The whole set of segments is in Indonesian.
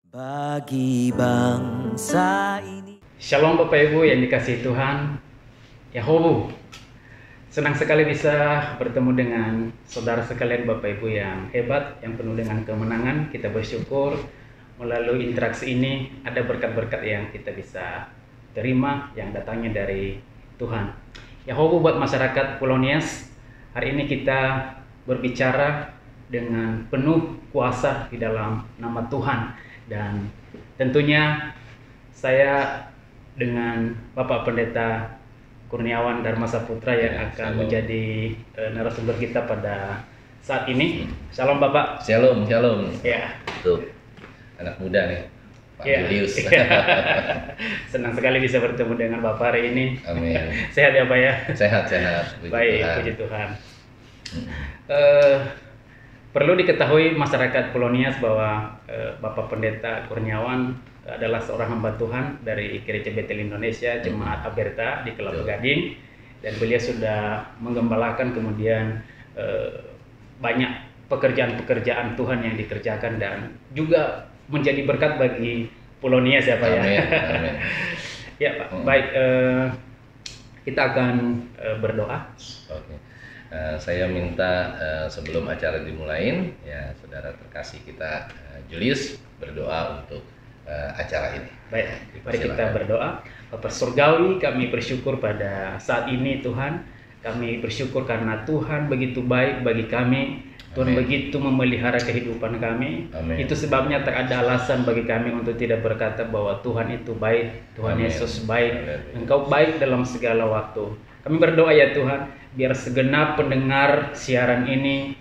Bagi bangsa ini. Shalom Bapak Ibu yang dikasihi Tuhan. Yahobu, senang sekali bisa bertemu dengan saudara sekalian Bapak Ibu yang hebat, yang penuh dengan kemenangan. Kita bersyukur melalui interaksi ini ada berkat-berkat yang kita bisa terima yang datangnya dari Tuhan. Yahobu buat masyarakat Pulau Nias, hari ini kita berbicara dengan penuh kuasa di dalam nama Tuhan. Dan tentunya saya dengan Bapak Pendeta Kurniawan Dharma Saputra yang akan menjadi narasumber kita pada saat ini. Shalom Bapak. Shalom, shalom. Ya. Tuh, anak muda nih, Pak Julius. Senang sekali bisa bertemu dengan Bapak hari ini. Amin. Sehat ya Pak ya? Sehat, sehat. Puji Baik, Tuhan. puji Tuhan. Perlu diketahui masyarakat Pulau Nias bahwa Bapak Pendeta Kurniawan adalah seorang hamba Tuhan dari Gereja Betel Indonesia, Jemaat Aberta di Kelapa Gading, dan beliau sudah menggembalakan kemudian banyak pekerjaan-pekerjaan Tuhan yang dikerjakan dan juga menjadi berkat bagi Pulau Nias ya Pak ya. Amin, amin. Ya Pak, baik, kita akan berdoa. Oke. Saya minta sebelum acara dimulain, ya saudara terkasih kita Julius berdoa untuk acara ini. Baik, mari kita berdoa. Bapak Surgawi, kami bersyukur pada saat ini Tuhan. Kami bersyukur karena Tuhan begitu baik bagi kami. Tuhan begitu memelihara kehidupan kami. Amin. Itu sebabnya tak ada alasan bagi kami untuk tidak berkata bahwa Tuhan itu baik, Tuhan Amin. Yesus baik, Amin. Engkau baik dalam segala waktu. Kami berdoa ya Tuhan, biar segenap pendengar siaran ini,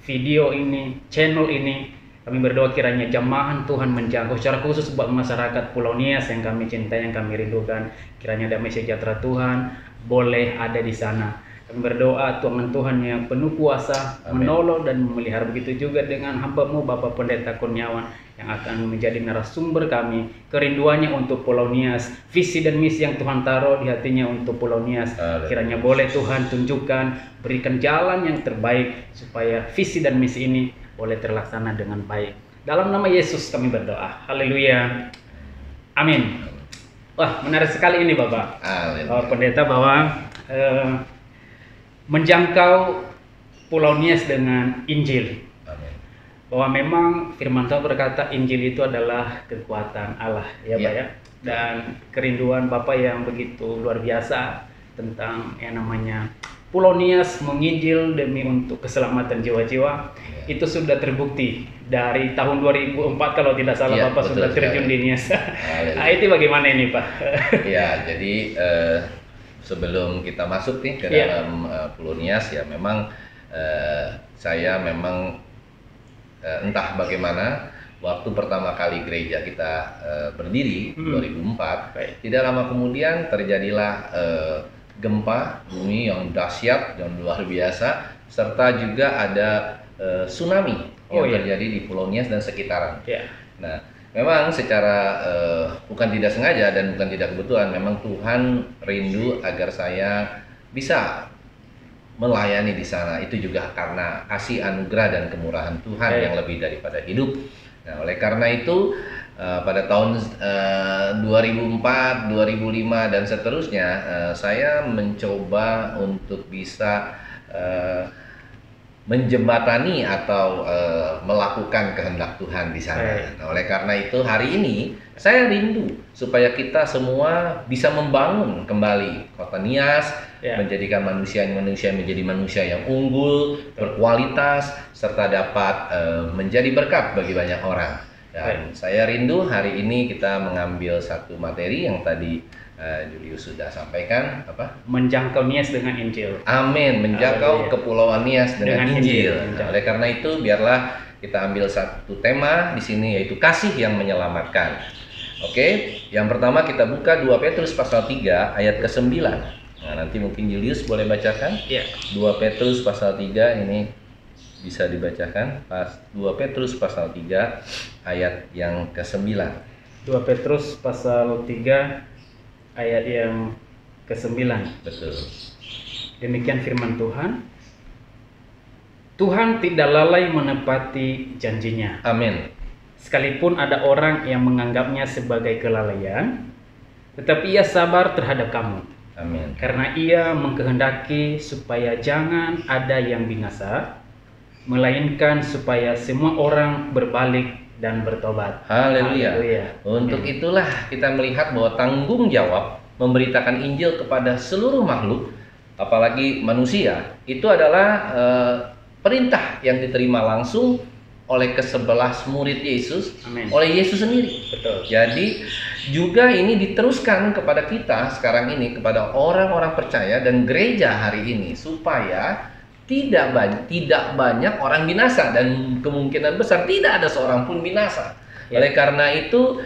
video ini, channel ini, kami berdoa kiranya jamahan Tuhan menjangkau secara khusus buat masyarakat Pulau Nias yang kami cintai, yang kami rindukan. Kiranya damai sejahtera Tuhan boleh ada di sana. Kami berdoa Tuhan yang penuh kuasa, Amin. menolong dan memelihara. Begitu juga dengan hamba-Mu Bapak Pendeta Kurniawan yang akan menjadi narasumber kami, kerinduannya untuk Pulau Nias, visi dan misi yang Tuhan taruh di hatinya untuk Pulau Nias. Haleluya. Kiranya boleh Tuhan tunjukkan, berikan jalan yang terbaik supaya visi dan misi ini boleh terlaksana dengan baik. Dalam nama Yesus kami berdoa. Haleluya. Amin. Wah, menarik sekali ini Bapak. Haleluya. Bapak Pendeta bahwa menjangkau Pulau Nias dengan Injil. Amin. Bahwa memang firman Tuhan berkata Injil itu adalah kekuatan Allah, ya Pak ya. Dan kerinduan Bapak yang begitu luar biasa tentang yang namanya Pulau Nias menginjil demi untuk keselamatan jiwa-jiwa, itu sudah terbukti dari tahun 2004 kalau tidak salah. Ya, Bapak sudah betul terjun sekali. di Nias. Haleluya. Nah, itu bagaimana ini Pak? Ya, jadi sebelum kita masuk nih ke Ya. dalam Pulau Nias, ya memang saya memang entah bagaimana waktu pertama kali gereja kita berdiri 2004, Baik. tidak lama kemudian terjadilah gempa bumi yang dahsyat dan luar biasa, serta juga ada tsunami yang terjadi di Pulau Nias dan sekitaran. Ya. Nah, memang secara bukan tidak sengaja dan bukan tidak kebetulan, memang Tuhan rindu agar saya bisa melayani di sana. Itu juga karena kasih anugerah dan kemurahan Tuhan yang lebih daripada hidup. Nah, oleh karena itu pada tahun 2004, 2005 dan seterusnya, saya mencoba untuk bisa menjembatani atau melakukan kehendak Tuhan di sana. Nah, oleh karena itu hari ini saya rindu supaya kita semua bisa membangun kembali Kota Nias, menjadikan manusia menjadi manusia yang unggul, berkualitas, serta dapat menjadi berkat bagi banyak orang. Dan saya rindu hari ini kita mengambil satu materi yang tadi Julius sudah sampaikan, apa? Menjangkau Nias dengan Injil. Amin, menjangkau kepulauan Nias dengan Injil. Injil. Oleh karena itu, biarlah kita ambil satu tema di sini, yaitu kasih yang menyelamatkan. Oke, yang pertama kita buka 2 Petrus pasal 3 ayat ke-9. Nah, nanti mungkin Julius boleh bacakan. Ya. 2 Petrus pasal 3 ini bisa dibacakan. 2 Petrus pasal 3 ayat yang ke-9. 2 Petrus pasal 3 ayat yang ke-9. Betul. Demikian firman Tuhan. Tuhan tidak lalai menepati janjinya, Amin. sekalipun ada orang yang menganggapnya sebagai kelalaian, tetapi ia sabar terhadap kamu. Amin. Karena ia mengkehendaki supaya jangan ada yang binasa, melainkan supaya semua orang berbalik dan bertobat. Haleluya. Haleluya. Untuk itulah kita melihat bahwa tanggung jawab memberitakan Injil kepada seluruh makhluk, apalagi manusia, itu adalah perintah yang diterima langsung oleh ke-11 murid Yesus, Amin. oleh Yesus sendiri. Betul. Jadi juga ini diteruskan kepada kita sekarang ini, kepada orang-orang percaya dan gereja hari ini, supaya tidak banyak orang binasa, dan kemungkinan besar tidak ada seorang pun binasa. Ya. Oleh karena itu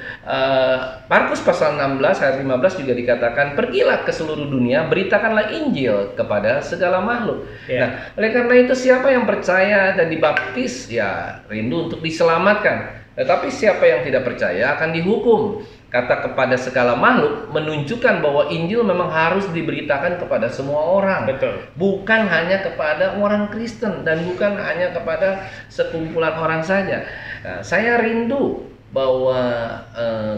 Markus pasal 16 ayat 15 juga dikatakan, pergilah ke seluruh dunia, beritakanlah Injil kepada segala makhluk. Ya. Nah, oleh karena itu siapa yang percaya dan dibaptis ya rindu untuk diselamatkan. Tetapi siapa yang tidak percaya akan dihukum. Kata kepada segala makhluk menunjukkan bahwa Injil memang harus diberitakan kepada semua orang. Betul. Bukan hanya kepada orang Kristen dan bukan hanya kepada sekumpulan orang saja. Nah, saya rindu bahwa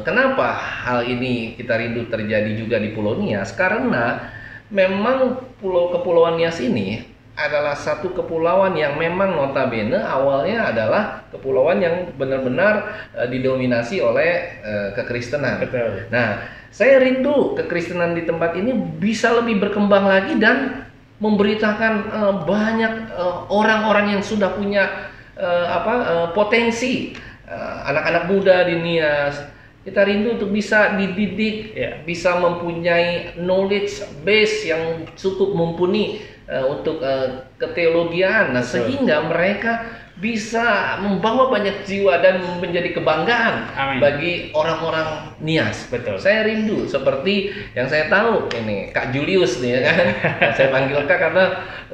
kenapa hal ini kita rindu terjadi juga di Pulau Nias, karena memang Kepulauan Nias ini adalah satu kepulauan yang memang notabene awalnya adalah kepulauan yang benar-benar didominasi oleh kekristenan. Betul. Nah, saya rindu kekristenan di tempat ini bisa lebih berkembang lagi dan memberitakan banyak orang-orang yang sudah punya potensi, anak-anak muda di Nias. Kita rindu untuk bisa dididik, Ya. bisa mempunyai knowledge base yang cukup mumpuni untuk keteologian, nah, sehingga mereka bisa membawa banyak jiwa dan menjadi kebanggaan Amin. bagi orang-orang Nias. Betul. Saya rindu seperti yang saya tahu ini Kak Julius nih ya kan. Saya panggil Kak karena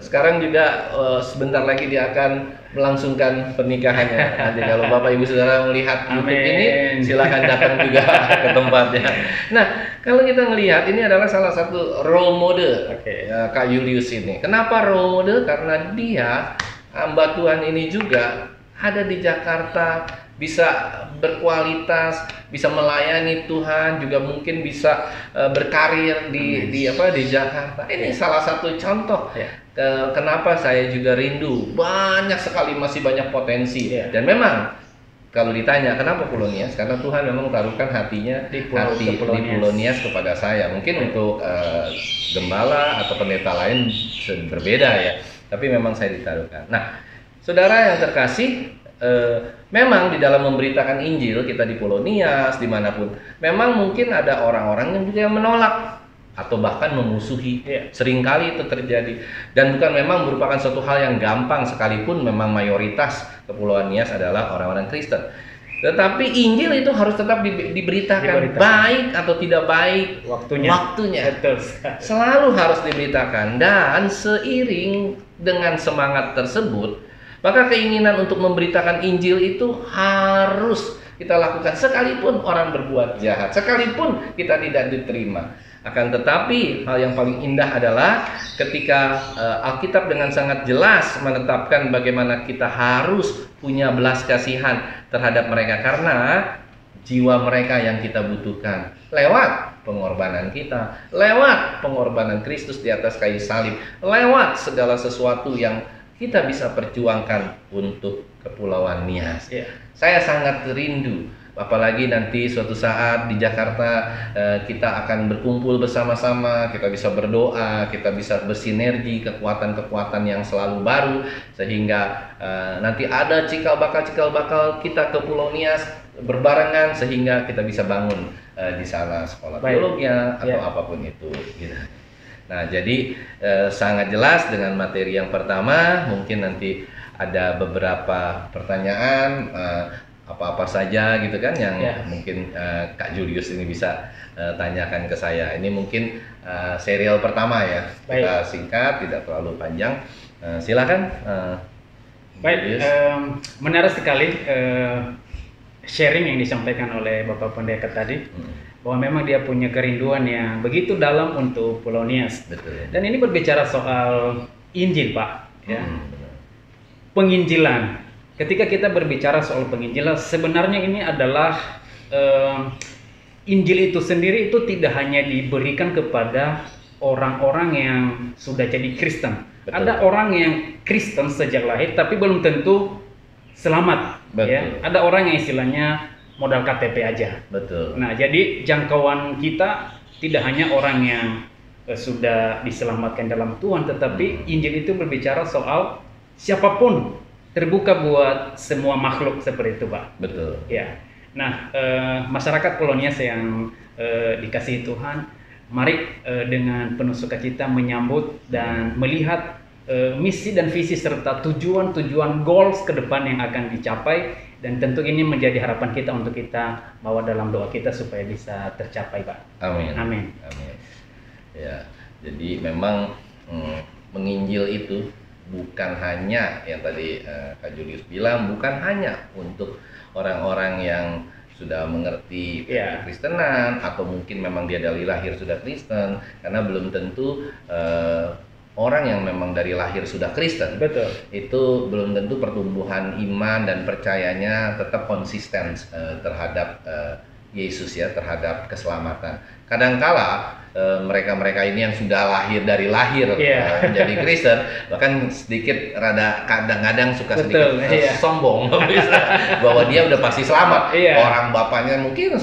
sekarang juga sebentar lagi dia akan melangsungkan pernikahannya. Nanti kalau Bapak Ibu Saudara melihat YouTube ini, silakan datang juga ke tempatnya. Nah, kalau kita melihat ini adalah salah satu role model Kak Julius ini. Kenapa role model? Karena dia hamba Tuhan ini juga ada di Jakarta, bisa berkualitas, bisa melayani Tuhan, juga mungkin bisa berkarir di Jakarta. Ini salah satu contoh. Kenapa saya juga rindu, masih banyak potensi. Dan memang kalau ditanya kenapa Pulau Nias, karena Tuhan memang taruhkan hatinya di Pulau Nias kepada saya. Mungkin untuk gembala atau pendeta lain berbeda ya, tapi memang saya ditaruhkan. Nah, saudara yang terkasih, memang di dalam memberitakan Injil kita di Pulau Nias, dimanapun, memang mungkin ada orang-orang yang juga yang menolak atau bahkan memusuhi. Seringkali itu terjadi, dan bukan memang merupakan suatu hal yang gampang, sekalipun memang mayoritas Kepulauan Nias adalah orang-orang Kristen. Tetapi Injil itu harus tetap diberitakan, baik atau tidak baik, waktunya. Betul. Selalu harus diberitakan, dan seiring dengan semangat tersebut, maka keinginan untuk memberitakan Injil itu harus kita lakukan, sekalipun orang berbuat jahat, sekalipun kita tidak diterima. Akan tetapi hal yang paling indah adalah ketika Alkitab dengan sangat jelas menetapkan bagaimana kita harus punya belas kasihan terhadap mereka, karena jiwa mereka yang kita butuhkan lewat pengorbanan kita, lewat pengorbanan Kristus di atas kayu salib, lewat segala sesuatu yang kita bisa perjuangkan untuk Kepulauan Nias. Saya sangat rindu, apalagi nanti suatu saat di Jakarta kita akan berkumpul bersama-sama, kita bisa berdoa, kita bisa bersinergi, kekuatan-kekuatan yang selalu baru, sehingga nanti ada cikal bakal kita ke Pulau Nias berbarengan, sehingga kita bisa bangun di sana sekolah teologinya atau apapun itu gitu. Nah, jadi sangat jelas dengan materi yang pertama. Mungkin nanti ada beberapa pertanyaan, apa-apa saja gitu kan yang mungkin Kak Julius ini bisa tanyakan ke saya. Ini mungkin serial pertama ya. Kita singkat, tidak terlalu panjang. Silakan. Baik, menarik sekali sharing yang disampaikan oleh Bapak Pendeta tadi. Bahwa memang dia punya kerinduan yang begitu dalam untuk Pulau Nias. Betul. Dan ini berbicara soal Injil, Pak. Ya. Penginjilan. ketika kita berbicara soal penginjilan, sebenarnya ini adalah Injil itu sendiri itu tidak hanya diberikan kepada orang-orang yang sudah jadi Kristen. Betul. Ada orang yang Kristen sejak lahir tapi belum tentu selamat. Betul. Ya. Ada orang yang istilahnya modal KTP aja. Betul. Nah, jadi jangkauan kita tidak hanya orang yang sudah diselamatkan dalam Tuhan, tetapi Injil itu berbicara soal siapapun, terbuka buat semua makhluk seperti itu, Pak. Betul. Ya. Nah, masyarakat Polonias yang dikasihi Tuhan, mari dengan penuh sukacita menyambut dan melihat misi dan visi serta tujuan-tujuan goals ke depan yang akan dicapai, dan tentu ini menjadi harapan kita untuk kita bawa dalam doa kita supaya bisa tercapai, Pak. Amin. Amin. Amin. Ya, jadi memang menginjil itu bukan hanya yang tadi Kak Julius bilang, bukan hanya untuk orang-orang yang sudah mengerti Kristenan atau mungkin memang dia dari lahir sudah Kristen, karena belum tentu orang yang memang dari lahir sudah Kristen, betul, itu belum tentu pertumbuhan iman dan percayanya tetap konsisten terhadap Yesus ya, terhadap keselamatan. Kadangkala mereka-mereka ini yang sudah lahir dari lahir menjadi Kristen, bahkan sedikit rada kadang-kadang suka sedikit sombong bahwa dia udah pasti selamat. Orang bapaknya mungkin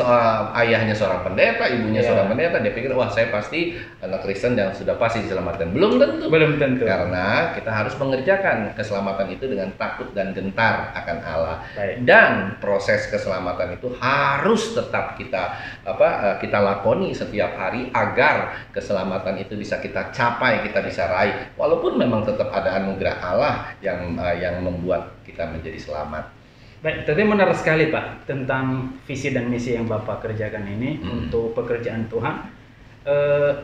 ayahnya seorang pendeta, ibunya seorang pendeta, dia pikir wah saya pasti anak Kristen dan sudah pasti diselamatkan. Belum tentu. Karena kita harus mengerjakan keselamatan itu dengan takut dan gentar akan Allah. Dan proses keselamatan itu harus tetap kita lakoni setiap hari agar keselamatan itu bisa kita capai, kita bisa raih, walaupun memang tetap ada anugerah Allah yang membuat kita menjadi selamat. Baik, tapi menarik sekali Pak tentang visi dan misi yang Bapak kerjakan ini untuk pekerjaan Tuhan.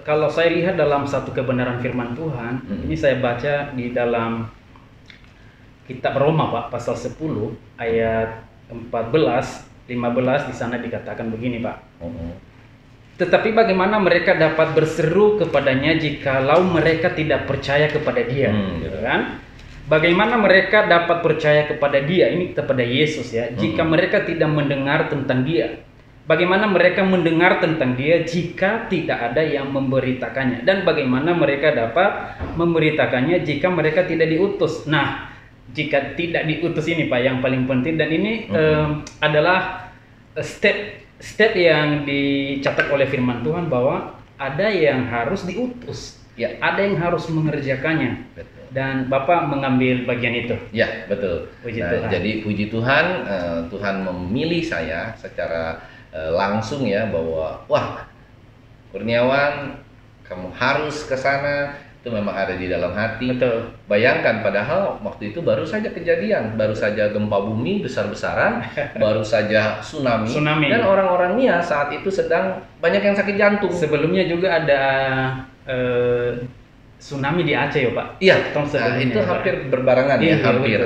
Kalau saya lihat dalam satu kebenaran firman Tuhan, ini saya baca di dalam kitab Roma Pak, pasal 10 ayat 14, 15, di sana dikatakan begini Pak. Tetapi bagaimana mereka dapat berseru kepadanya jikalau mereka tidak percaya kepada dia, gitu kan? Bagaimana mereka dapat percaya kepada dia, ini kepada Yesus ya, jika mereka tidak mendengar tentang dia? Bagaimana mereka mendengar tentang dia jika tidak ada yang memberitakannya? Dan bagaimana mereka dapat memberitakannya jika mereka tidak diutus? Nah, jika tidak diutus ini Pak yang paling penting, dan ini adalah step yang dicatat oleh firman Tuhan bahwa ada yang harus diutus, ada yang harus mengerjakannya. Dan Bapak mengambil bagian itu. Ya, betul. Puji Tuhan. Jadi puji Tuhan, Tuhan memilih saya secara langsung ya, bahwa wah Kurniawan, kamu harus ke sana. Itu memang ada di dalam hati. Betul. Bayangkan, padahal waktu itu baru saja kejadian, baru saja gempa bumi besar-besaran, baru saja tsunami. Dan orang-orang Nia saat itu sedang banyak yang sakit jantung. Sebelumnya juga ada tsunami di Aceh ya Pak? Iya, itu hampir berbarengan ya, hampir.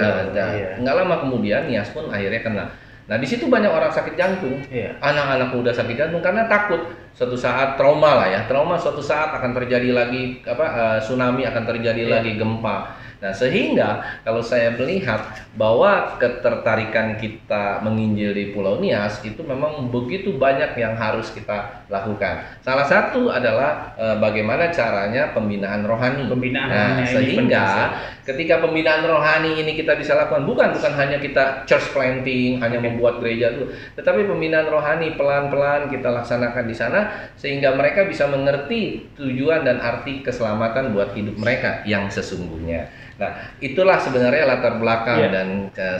Nggak lama kemudian Nias pun akhirnya kena. Nah, di situ banyak orang sakit jantung, anak-anak muda sakit jantung karena takut suatu saat trauma lah ya, suatu saat akan terjadi lagi tsunami, akan terjadi lagi gempa. Nah, sehingga kalau saya melihat bahwa ketertarikan kita menginjil di Pulau Nias itu memang begitu banyak yang harus kita lakukan. Salah satu adalah bagaimana caranya pembinaan rohani. Sehingga ketika pembinaan rohani ini kita bisa lakukan, bukan hanya kita church planting, hanya membuat gereja itu, tetapi pembinaan rohani pelan-pelan kita laksanakan di sana sehingga mereka bisa mengerti tujuan dan arti keselamatan buat hidup mereka yang sesungguhnya. Nah, itulah sebenarnya latar belakang dan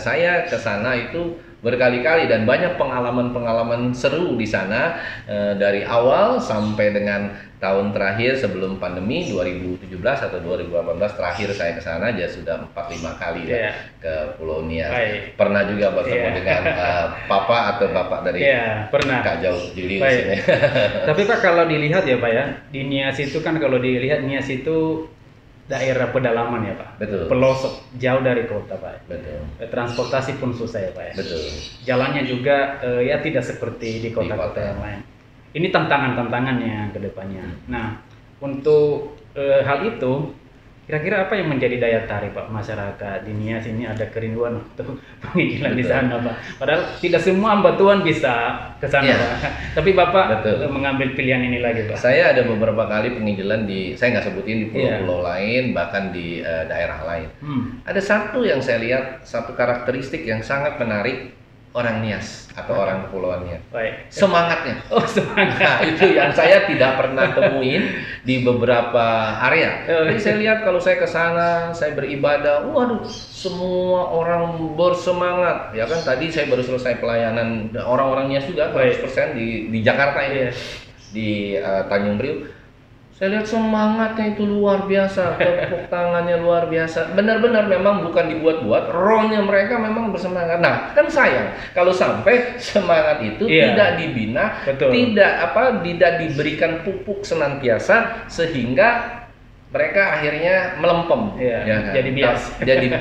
saya ke sana itu berkali-kali dan banyak pengalaman-pengalaman seru di sana dari awal sampai dengan tahun terakhir sebelum pandemi 2017 atau 2018 terakhir saya ke sana aja sudah 4-5 kali ke Pulau Nias. Pernah juga bertemu dengan Papa atau Bapak dari Kak Julius ini. Tapi Pak, kalau dilihat ya Pak ya, di Nias itu kan kalau dilihat Nias itu daerah pedalaman ya Pak. Betul. Pelosok, jauh dari kota Pak. Betul. Transportasi pun susah ya Pak ya. Betul. Jalannya juga ya tidak seperti di kota-kota yang lain. Ini tantangan-tantangannya ke depannya. Nah, untuk hal itu Kira-kira apa yang menjadi daya tarik Pak masyarakat di Nias ini ada kerinduan untuk penginjilan di sana Pak? Padahal tidak semua hamba Tuhan bisa ke sana Pak. Tapi Bapak mengambil pilihan ini lagi Pak. Saya ada beberapa kali penginjilan saya nggak sebutin di pulau-pulau lain, bahkan di daerah lain. Ada satu yang saya lihat, satu karakteristik yang sangat menarik orang Nias atau orang kepulauan Nias. Semangatnya. Oh, semangat. Nah, itu yang saya tidak pernah temuin di beberapa area. Jadi saya lihat kalau saya ke sana, saya beribadah, waduh, semua orang bersemangat. Ya kan tadi saya baru selesai pelayanan orang-orang Nias juga 100% di Jakarta ini. Di Tanjung Priuk. Saya lihat semangatnya itu luar biasa, tepuk tangannya luar biasa. Benar-benar memang bukan dibuat-buat, rohnya mereka memang bersemangat. Nah, kan sayang kalau sampai semangat itu tidak dibina, tidak diberikan pupuk senantiasa sehingga mereka akhirnya melempem, jadi bias, jadi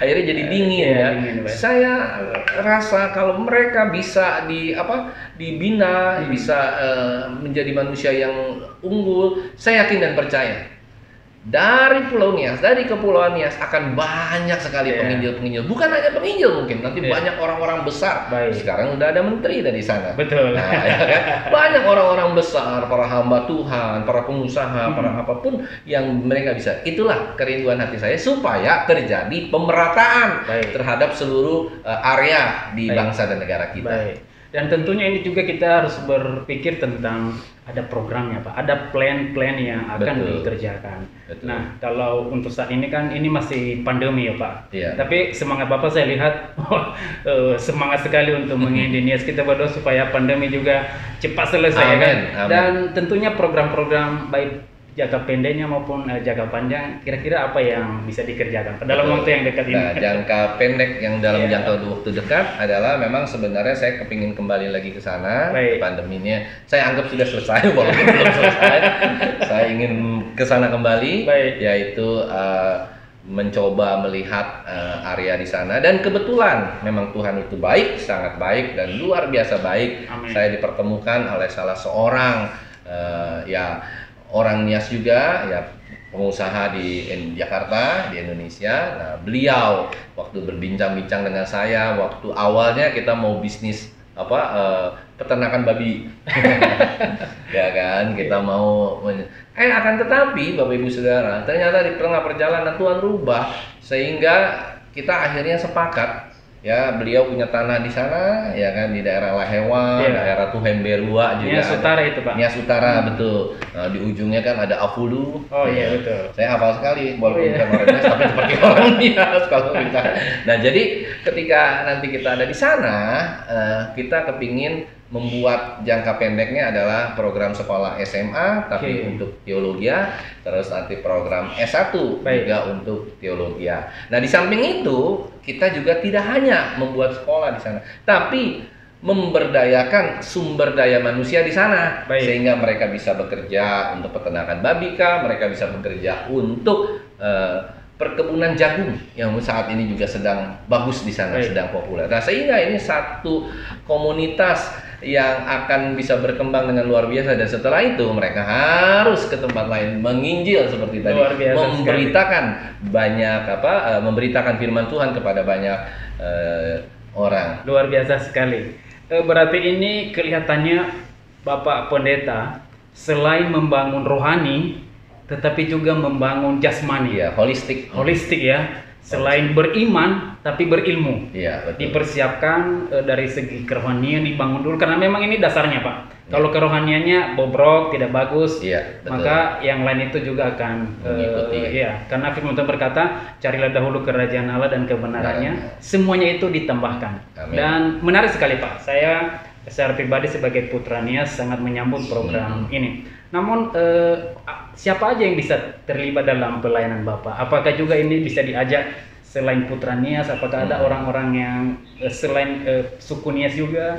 akhirnya jadi dingin Saya rasa kalau mereka bisa dibina, bisa menjadi manusia yang unggul, saya yakin dan percaya dari Pulau Nias, dari Kepulauan Nias akan banyak sekali penginjil-penginjil. Bukan hanya penginjil mungkin, nanti banyak orang-orang besar. Sekarang udah ada menteri dari sana. Betul. Nah, banyak orang-orang besar, para hamba Tuhan, para pengusaha, para apapun yang mereka bisa. Itulah kerinduan hati saya supaya terjadi pemerataan terhadap seluruh area di bangsa dan negara kita. Dan tentunya ini juga kita harus berpikir tentang ada programnya Pak, ada plan-plan yang akan dikerjakan. Nah, kalau untuk saat ini kan ini masih pandemi ya Pak. Tapi semangat Bapak saya lihat semangat sekali untuk menginjil Nias. Kita berdoa supaya pandemi juga cepat selesai kan. Dan tentunya program-program baik jangka pendeknya maupun jangka panjang, kira-kira apa yang bisa dikerjakan dalam waktu yang dekat ini? Nah, jangka pendek yang dalam jangka waktu dekat adalah memang sebenarnya saya kepingin kembali lagi ke sana. Pandeminya saya anggap sudah selesai walaupun belum selesai. Saya ingin ke sana kembali, yaitu mencoba melihat area di sana. Dan kebetulan memang Tuhan itu baik, sangat baik dan luar biasa baik. Saya dipertemukan oleh salah seorang orang Nias juga, pengusaha di Jakarta, di Indonesia. Nah, beliau waktu berbincang-bincang dengan saya, waktu awalnya kita mau bisnis peternakan babi, ya kan, kita mau, akan tetapi Bapak Ibu Saudara, ternyata di tengah perjalanan Tuhan rubah sehingga kita akhirnya sepakat. Beliau punya tanah di sana, ya kan, di daerah Lahewa, daerah Tuhemberua juga. Nias Utara itu Pak. Nias Utara betul. Nah, di ujungnya kan ada Afulu. Betul. Saya hafal sekali, walaupun bukan orang Nias, tapi seperti orang Nias kalau kita. Nah, jadi ketika nanti kita ada di sana, kita kepingin membuat jangka pendeknya adalah program sekolah SMA tapi untuk teologi, terus nanti program S1 juga untuk teologi. Nah, di samping itu kita juga tidak hanya membuat sekolah di sana, tapi memberdayakan sumber daya manusia di sana sehingga mereka bisa bekerja untuk peternakan babi mereka bisa bekerja untuk perkebunan jagung yang saat ini juga sedang bagus di sana, sedang populer. Nah, sehingga ini satu komunitas yang akan bisa berkembang dengan luar biasa, dan setelah itu mereka harus ke tempat lain menginjil seperti tadi, memberitakan banyak memberitakan firman Tuhan kepada banyak orang. Luar biasa sekali. Berarti ini kelihatannya Bapak Pendeta selain membangun rohani tetapi juga membangun jasmani, holistik ya. Selain beriman tapi berilmu. Dipersiapkan dari segi kerohanian, dibangun dulu karena memang ini dasarnya Pak. Kalau kerohaniannya bobrok, tidak bagus, maka yang lain itu juga akan mengikuti. Karena firman Tuhan berkata, carilah dahulu kerajaan Allah dan kebenarannya, semuanya itu ditambahkan. Dan menarik sekali Pak. Saya secara pribadi sebagai putra Nias sangat menyambut program ini. Namun siapa aja yang bisa terlibat dalam pelayanan Bapak? Apakah juga ini bisa diajak selain putra Nias? Apakah ada orang-orang yang selain suku Nias juga?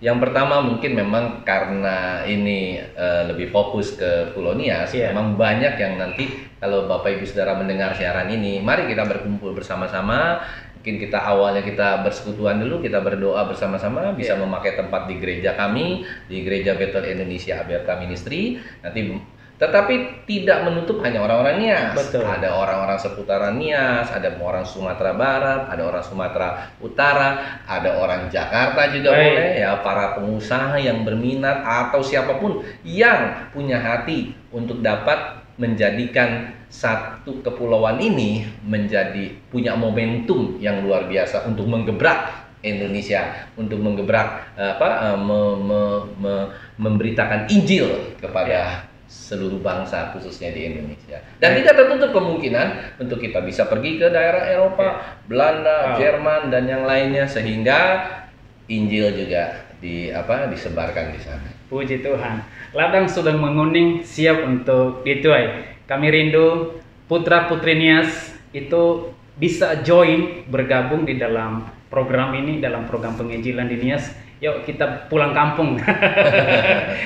Yang pertama mungkin memang karena ini lebih fokus ke Pulau Nias, memang banyak yang nanti kalau Bapak Ibu Saudara mendengar siaran ini, mari kita berkumpul bersama-sama. Mungkin kita awalnya kita bersekutuan dulu, kita berdoa bersama-sama, bisa memakai tempat di gereja kami, di Gereja Bethel Indonesia ABRK Ministry. Nanti Tetapi tidak menutup hanya orang-orang Nias. Betul. Ada orang-orang seputaran Nias, ada orang Sumatera Barat, ada orang Sumatera Utara, ada orang Jakarta juga boleh ya, para pengusaha yang berminat atau siapapun yang punya hati untuk dapat menjadikan satu kepulauan ini menjadi punya momentum yang luar biasa untuk menggebrak Indonesia, untuk menggebrak memberitakan Injil kepada seluruh bangsa khususnya di Indonesia. Dan tidak tertutup kemungkinan untuk kita bisa pergi ke daerah Eropa, Belanda, Jerman dan yang lainnya, sehingga Injil juga disebarkan di sana. Puji Tuhan. Ladang sudah menguning, siap untuk dituai. Kami rindu putra putri Nias itu bisa join, bergabung di dalam program ini, dalam program penginjilan di Nias. Yuk kita pulang kampung,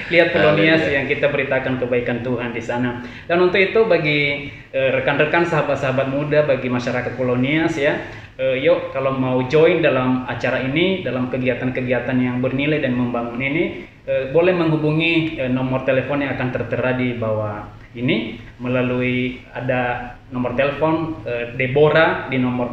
lihat Pulau Nias yang kita beritakan kebaikan Tuhan di sana. Dan untuk itu bagi rekan-rekan, sahabat-sahabat muda, bagi masyarakat Pulau Nias ya, yuk kalau mau join dalam acara ini, dalam kegiatan-kegiatan yang bernilai dan membangun ini, boleh menghubungi nomor telepon yang akan tertera di bawah ini, melalui ada nomor telepon Deborah di nomor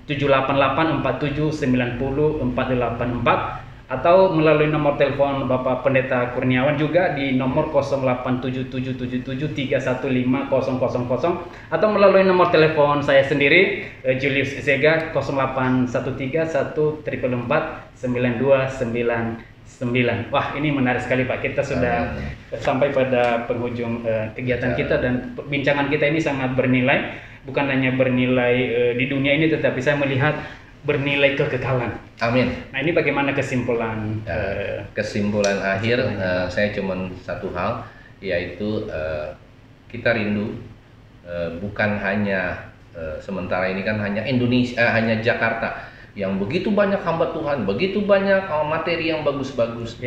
087884790484, atau melalui nomor telepon Bapak Pendeta Kurniawan juga di nomor 087777315000, atau melalui nomor telepon saya sendiri Julius Zega 081314449299. Wah, ini menarik sekali Pak. Kita sudah sampai pada penghujung kegiatan kita, dan perbincangan kita ini sangat bernilai. Bukan hanya bernilai di dunia ini, tetapi saya melihat bernilai kekekalan. Amin. Nah, ini bagaimana kesimpulan? Kesimpulan akhir saya cuma satu hal, yaitu kita rindu bukan hanya sementara ini kan hanya Indonesia, hanya Jakarta yang begitu banyak hamba Tuhan, begitu banyak materi yang bagus-bagus.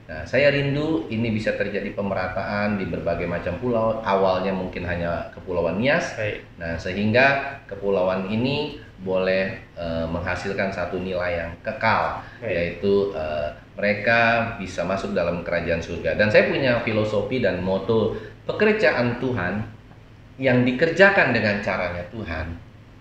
Nah, saya rindu ini bisa terjadi pemerataan di berbagai macam pulau. Awalnya mungkin hanya Kepulauan Nias. Nah, sehingga kepulauan ini boleh menghasilkan satu nilai yang kekal, yaitu mereka bisa masuk dalam kerajaan surga. Dan saya punya filosofi dan moto, pekerjaan Tuhan yang dikerjakan dengan caranya Tuhan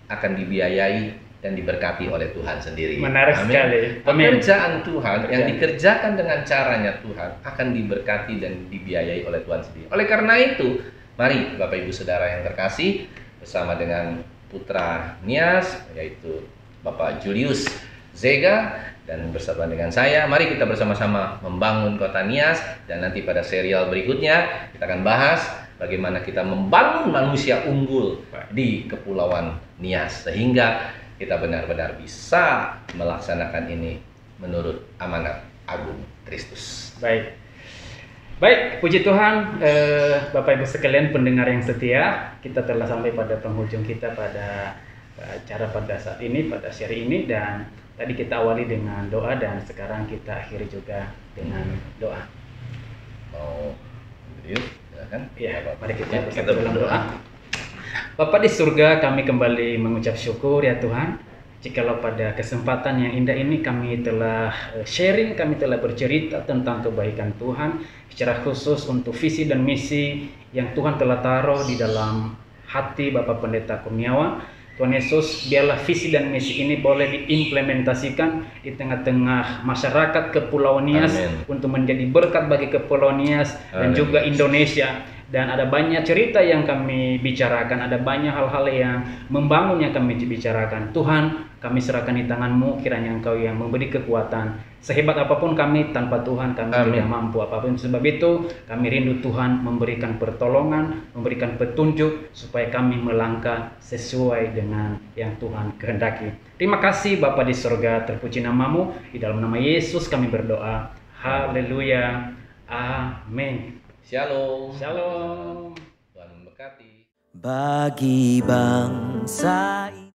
akan dibiayai dan diberkati oleh Tuhan sendiri. Menarik sekali. Pekerjaan Tuhan yang dikerjakan dengan caranya Tuhan akan diberkati dan dibiayai oleh Tuhan sendiri. Oleh karena itu, mari Bapak Ibu Saudara yang terkasih, bersama dengan putra Nias, yaitu Bapak Julius Zega, dan bersama dengan saya, mari kita bersama-sama membangun kota Nias. Dan nanti pada serial berikutnya kita akan bahas bagaimana kita membangun manusia unggul di Kepulauan Nias, sehingga kita benar-benar bisa melaksanakan ini menurut amanat agung Kristus. Baik, puji Tuhan, Bapak Ibu sekalian pendengar yang setia, kita telah sampai pada penghujung kita pada acara pada saat ini, pada seri ini, dan tadi kita awali dengan doa dan sekarang kita akhiri juga dengan doa. Mau yuk, silakan. Ya, mari kita bersatu dalam doa. Bapa di surga, kami kembali mengucap syukur ya Tuhan, jikalau pada kesempatan yang indah ini kami telah sharing, kami telah bercerita tentang kebaikan Tuhan, secara khusus untuk visi dan misi yang Tuhan telah taruh di dalam hati Bapak Pendeta Kurniawan. Tuhan Yesus, biarlah visi dan misi ini boleh diimplementasikan di tengah-tengah masyarakat Kepulauan Nias. Amin. Untuk menjadi berkat bagi Kepulauan Nias dan juga Indonesia. Dan ada banyak cerita yang kami bicarakan, ada banyak hal-hal yang membangun yang kami bicarakan. Tuhan, kami serahkan di tangan-Mu, kiranya Engkau yang memberi kekuatan. Sehebat apapun kami, tanpa Tuhan kami tidak mampu apapun. Sebab itu kami rindu Tuhan memberikan pertolongan, memberikan petunjuk supaya kami melangkah sesuai dengan yang Tuhan kehendaki. Terima kasih Bapa di surga, terpuji nama-Mu. Di dalam nama Yesus kami berdoa. Haleluya. Amin. Shalom. Shalom. Tuhan memberkati. Bagi bangsa ini